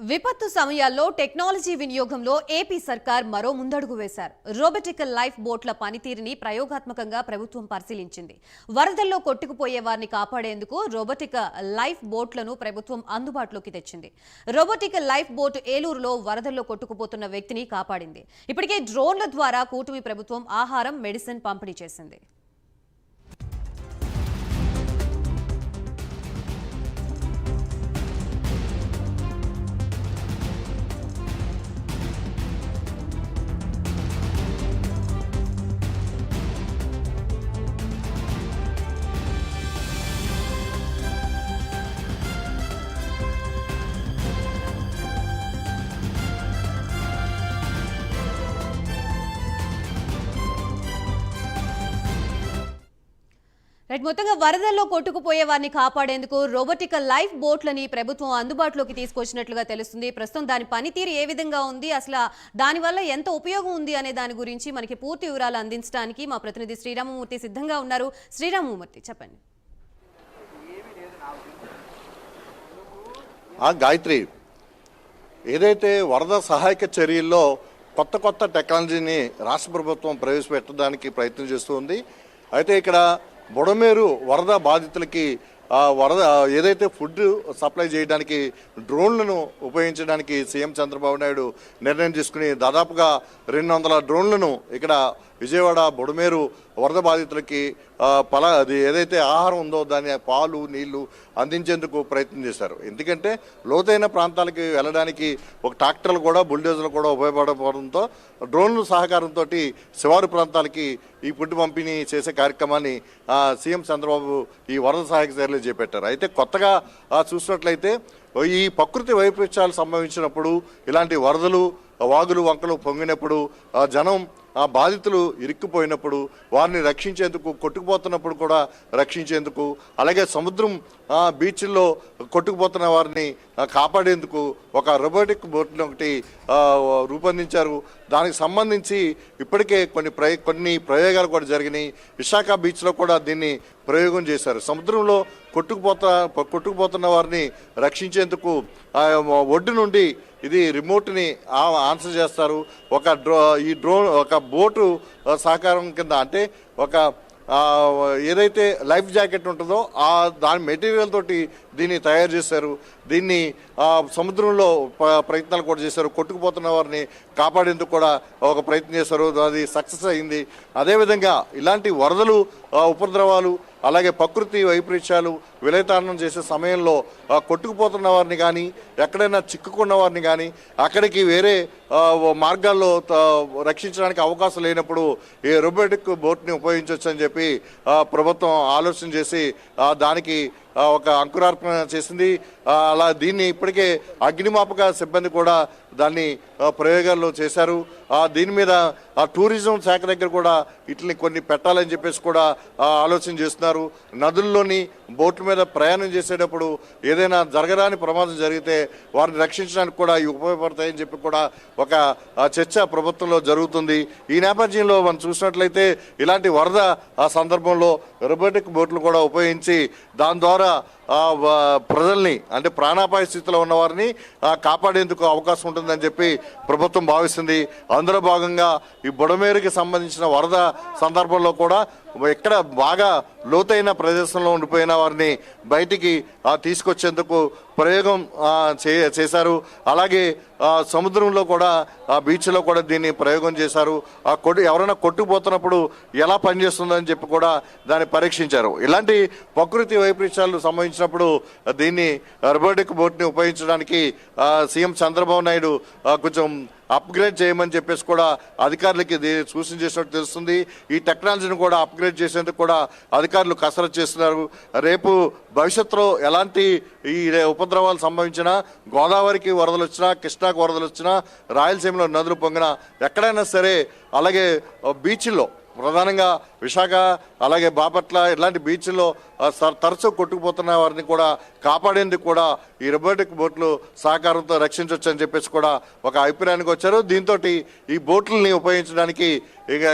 విపత్తు సమయాల్లో టెక్నాలజీ వినియోగంలో ఏపీ సర్కార్ మరో ముందడుగు వేశారు. రోబోటికల్ లైఫ్ బోట్ల పనితీరుని ప్రయోగాత్మకంగా ప్రభుత్వం పరిశీలించింది. వరదల్లో కొట్టుకుపోయే వారిని కాపాడేందుకు రోబోటిక్ లైఫ్ బోట్లను ప్రభుత్వం అందుబాటులోకి తెచ్చింది. రోబోటికల్ లైఫ్ బోట్ ఏలూరులో వరదల్లో కొట్టుకుపోతున్న వ్యక్తిని కాపాడింది. ఇప్పటికే డ్రోన్ల ద్వారా కూటమి ప్రభుత్వం ఆహారం, మెడిసిన్ పంపిణీ చేసింది. మొత్తంగా వరదల్లో కొట్టుకుపోయే వారిని కాపాడేందుకు రోబోటికల్ లైఫ్ బోట్లని ప్రభుత్వం అందుబాటులోకి తీసుకొచ్చినట్లుగా తెలుస్తుంది. ప్రస్తుతం దాని పనితీరు ఏ విధంగా ఉంది, అసలు దానివల్ల ఎంత ఉపయోగం ఉంది అనే దాని గురించి మనకి పూర్తి వివరాలు అందించడానికి మా ప్రతినిధి శ్రీరామమూర్తి సిద్ధంగా ఉన్నారు. శ్రీరామమూర్తి, చెప్పండి. గాయత్రి, ఏదైతే వరద సహాయక చర్యల్లో కొత్త టెక్నాలజీని రాష్ట్ర ప్రభుత్వం ప్రవేశపెట్టడానికి ప్రయత్నం చేస్తుంది. అయితే ఇక్కడ బుడమేరు వరద బాధితులకి వరద ఏదైతే ఫుడ్ సప్లై చేయడానికి డ్రోన్లను ఉపయోగించడానికి సీఎం చంద్రబాబు నాయుడు నిర్ణయం తీసుకుని దాదాపుగా 200 డ్రోన్లను ఇక్కడ విజయవాడ బుడమేరు వరద బాధితులకి అది ఏదైతే ఆహారం ఉందో దాని పాలు, నీళ్లు అందించేందుకు ప్రయత్నం చేశారు. ఎందుకంటే లోతైన ప్రాంతాలకి వెళ్ళడానికి ఒక ట్రాక్టర్లు కూడా, బుల్డోజర్లు కూడా ఉపయోగపడడంతో డ్రోన్ల సహకారంతో శివారు ప్రాంతాలకి ఈ ఫుడ్ పంపిణీ చేసే కార్యక్రమాన్ని సీఎం చంద్రబాబు ఈ వరద సహాయక చర్యలు చేపట్టారు. అయితే కొత్తగా చూసినట్లయితే ఈ ప్రకృతి వైపరీత్యాలు సంభవించినప్పుడు, ఇలాంటి వరదలు, వాగులు, వంకలు పొంగినప్పుడు, జనం బాధితులు ఇరుక్కుపోయినప్పుడు వారిని రక్షించేందుకు, కొట్టుకుపోతున్నప్పుడు కూడా రక్షించేందుకు, అలాగే సముద్రం బీచ్ల్లో కొట్టుకుపోతున్న వారిని కాపాడేందుకు ఒక రోబోటిక్ బోట్ని ఒకటి రూపొందించారు. దానికి సంబంధించి ఇప్పటికే కొన్ని ప్రయోగాలు కూడా జరిగినాయి. విశాఖ బీచ్లో కూడా దీన్ని ప్రయోగం చేశారు. సముద్రంలో కొట్టుకుపోతున్న వారిని రక్షించేందుకు ఒడ్డు నుండి ఇది రిమోట్ని ఆన్సర్ చేస్తారు. ఈ డ్రోన్ ఒక బోటు సహకారం కింద, అంటే ఒక ఏదైతే లైఫ్ జాకెట్ ఉంటుందో దాని మెటీరియల్ తోటి దీన్ని తయారు చేశారు. దీన్ని సముద్రంలో ప్రయత్నాలు కూడా చేశారు. కొట్టుకుపోతున్న వారిని కాపాడేందుకు కూడా ఒక ప్రయత్నం చేశారు. అది సక్సెస్ అయింది. అదేవిధంగా ఇలాంటి వరదలు, ఉపద్రవాలు, అలాగే ప్రకృతి వైపరీత్యాలు విలయతాండం చేసే సమయంలో కొట్టుకుపోతున్న వారిని కానీ, ఎక్కడైనా చిక్కుకున్న వారిని కానీ అక్కడికి వేరే మార్గాల్లో రక్షించడానికి అవకాశం లేనప్పుడు ఈ రోబోటిక్ బోట్ని ఉపయోగించవచ్చు అని చెప్పి ప్రభుత్వం ఆలోచన చేసి దానికి ఒక అంకురార్పణ చేసింది. అలా దీన్ని ఇప్పటికే అగ్నిమాపక సిబ్బంది కూడా దాన్ని ప్రయోగాల్లో చేశారు. దీని మీద టూరిజం శాఖ దగ్గర కూడా వీటిని కొన్ని పెట్టాలని చెప్పేసి కూడా ఆలోచన చేస్తున్నారు. నదుల్లోని బోట్ల మీద ప్రయాణం చేసేటప్పుడు ఏదైనా జరగరాని ప్రమాదం జరిగితే వారిని రక్షించడానికి కూడా ఇవి ఉపయోగపడతాయని చెప్పి కూడా ఒక చర్చ ప్రభుత్వంలో జరుగుతుంది. ఈ నేపథ్యంలో మనం చూసినట్లయితే ఇలాంటి వరద సందర్భంలో రోబోటిక్ బోట్లు కూడా ఉపయోగించి దాని ద్వారా ప్రజల్ని, అంటే ప్రాణాపాయ స్థితిలో ఉన్న వారిని కాపాడేందుకు అవకాశం ఉంటుందని చెప్పి ప్రభుత్వం భావిస్తుంది. అందులో భాగంగా ఈ బుడమేరుకి సంబంధించిన వరద సందర్భంలో కూడా ఎక్కడ బాగా లోతైన ప్రదేశంలో ఉండిపోయిన వారిని బయటికి తీసుకొచ్చేందుకు ప్రయోగం చేశారు. అలాగే సముద్రంలో కూడా, బీచ్లో కూడా దీన్ని ప్రయోగం చేశారు. ఎవరైనా కొట్టుకుపోతున్నప్పుడు ఎలా పనిచేస్తుందని చెప్పి కూడా దాన్ని పరీక్షించారు. ఇలాంటి ప్రకృతి వైపరీత్యాలు సంభవించినప్పుడు దీన్ని రోబోటిక్ బోట్ని ఉపయోగించడానికి సీఎం చంద్రబాబు నాయుడు కొంచెం అప్గ్రేడ్ చేయమని చెప్పేసి కూడా అధికారులకి సూచన చేసినట్టు తెలుస్తుంది. ఈ టెక్నాలజీని కూడా అప్గ్రేడ్ చేసేందుకు కూడా అధికారులు కసరత్తు చేస్తున్నారు. రేపు భవిష్యత్తులో ఎలాంటి ఈ ఉపద్రవాలు సంభవించినా, గోదావరికి వరదలు వచ్చినా, కృష్ణాకు వరదలు వచ్చినా, రాయలసీమలో నదులు పొంగినా, ఎక్కడైనా సరే, అలాగే బీచ్ల్లో ప్రధానంగా విశాఖ అలాగే బాపట్ల ఇలాంటి బీచ్లో తరచూ కొట్టుకుపోతున్న వారిని కూడా కాపాడేందుకు కూడా ఈ రోబోటిక్ బోట్లు సహకారంతో రక్షించవచ్చు అని చెప్పేసి కూడా ఒక అభిప్రాయానికి వచ్చారు. దీంతో ఈ బోట్లని ఉపయోగించడానికి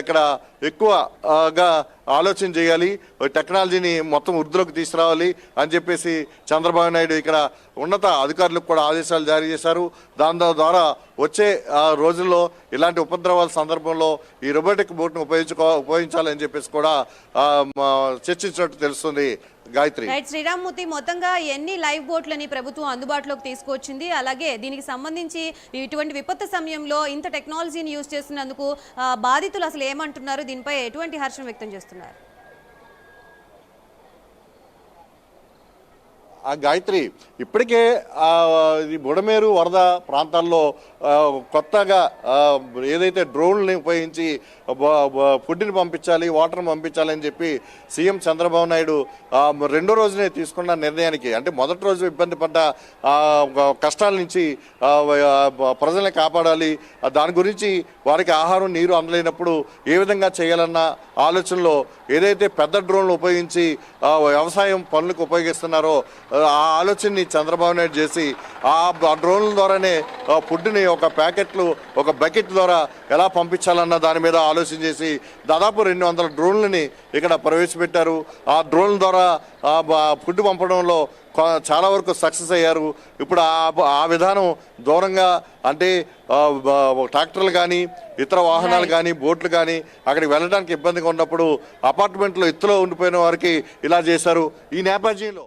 ఇక్కడ ఎక్కువగా ఆలోచన చేయాలి, టెక్నాలజీని మొత్తం వృద్ధిలోకి తీసుకురావాలి అని చెప్పేసి చంద్రబాబు నాయుడు ఇక్కడ ఉన్నత అధికారులకు కూడా ఆదేశాలు జారీ చేశారు. దాని ద్వారా వచ్చే రోజుల్లో ఇలాంటి ఉపద్రవాల సందర్భంలో ఈ రోబోటిక్ బోట్ను ఉపయోగించాలని చెప్పేసి కూడా చర్చించినట్టు తెలుస్తుంది. గాయత్రి. రైట్ శ్రీరామ్మూర్తి, మొత్తంగా ఎన్ని లైవ్ బోట్లని ప్రభుత్వం అందుబాటులోకి తీసుకొచ్చింది, అలాగే దీనికి సంబంధించి ఇటువంటి విపత్తు సమయంలో ఇంత టెక్నాలజీని యూజ్ చేస్తున్నందుకు బాధితులు అసలు ఏమంటున్నారు, దీనిపై ఎటువంటి హర్షం వ్యక్తం చేస్తున్నారు? గాయత్రి, ఇప్పటికే ఈ బుడమేరు వరద ప్రాంతాల్లో కొత్తగా ఏదైతే డ్రోన్లని ఉపయోగించి ఫుడ్ని పంపించాలి, వాటర్ని పంపించాలి అని చెప్పి సీఎం చంద్రబాబు నాయుడు రెండో రోజునే తీసుకున్న నిర్ణయానికి, అంటే మొదటి రోజు ఇబ్బంది పడ్డ కష్టాల నుంచి ప్రజల్ని కాపాడాలి, దాని గురించి వారికి ఆహారం నీరు అందలేనప్పుడు ఏ విధంగా చేయాలన్న ఆలోచనలో ఏదైతే పెద్ద డ్రోన్లు ఉపయోగించి వ్యవసాయం పనులకు ఉపయోగిస్తున్నారో ఆ ఆలోచనని చంద్రబాబు నాయుడు చేసి ఆ డ్రోన్ల ద్వారానే ఫుడ్ని ఒక ప్యాకెట్లు ఒక బకెట్ ద్వారా ఎలా పంపించాలన్న దాని మీద ఆలోచన చేసి దాదాపు 200 డ్రోన్లని ఇక్కడ ప్రవేశపెట్టారు. ఆ డ్రోన్ల ద్వారా ఫుడ్ పంపడంలో చాలా వరకు సక్సెస్ అయ్యారు. ఇప్పుడు ఆ విధానం దూరంగా, అంటే ట్రాక్టర్లు కానీ ఇతర వాహనాలు కానీ బోట్లు కానీ అక్కడికి వెళ్ళడానికి ఇబ్బందిగా ఉన్నప్పుడు అపార్ట్మెంట్లో ఎత్తులో ఉండిపోయిన వారికి ఇలా చేశారు. ఈ నేపథ్యంలో